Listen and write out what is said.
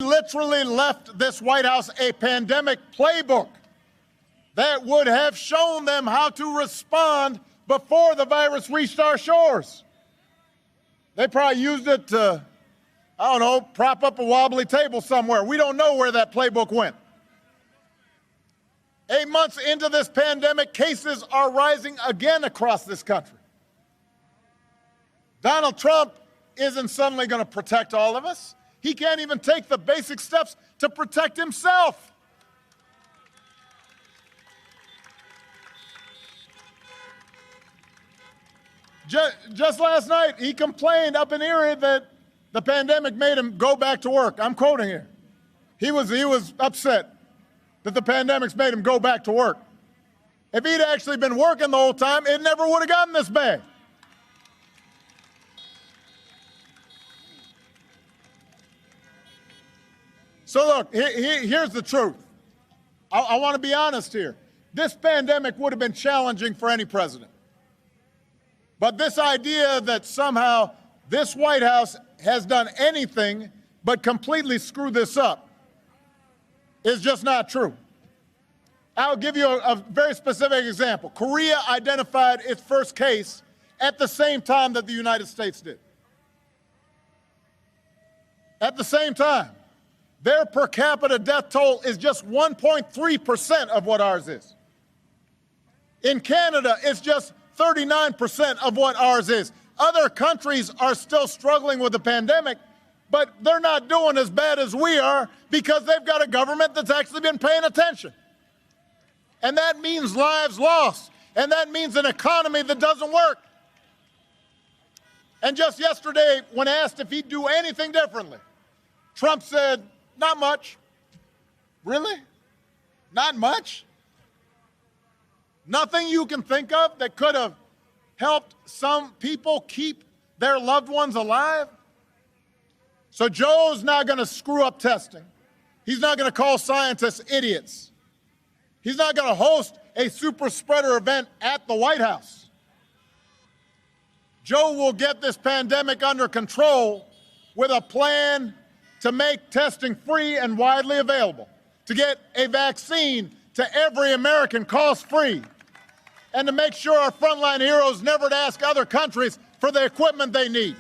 Literally left this White House a pandemic playbook that would have shown them how to respond before the virus reached our shores. They probably used it to, I don't know, prop up a wobbly table somewhere. We don't know where that playbook went. 8 months into this pandemic, cases are rising again across this country. Donald Trump isn't suddenly going to protect all of us. He can't even take the basic steps to protect himself. Just last night, he complained up in Erie that the pandemic made him go back to work. I'm quoting here. He was upset that the pandemic's made him go back to work. If he'd actually been working the whole time, it never would have gotten this bad. So look, here's the truth. I want to be honest here. This pandemic would have been challenging for any president. But this idea that somehow this White House has done anything but completely screw this up is just not true. I'll give you a very specific example. Korea identified its first case at the same time that the United States did. At the same time. Their per capita death toll is just 1.3% of what ours is. In Canada, it's just 39% of what ours is. Other countries are still struggling with the pandemic, but they're not doing as bad as we are because they've got a government that's actually been paying attention. And that means lives lost, and that means an economy that doesn't work. And just yesterday, when asked if he'd do anything differently, Trump said, "Not much." Really? Not much? Nothing you can think of that could have helped some people keep their loved ones alive? So Joe's not going to screw up testing. He's not going to call scientists idiots. He's not going to host a super spreader event at the White House. Joe will get this pandemic under control with a plan to make testing free and widely available, to get a vaccine to every American cost-free, and to make sure our frontline heroes never ask other countries for the equipment they need.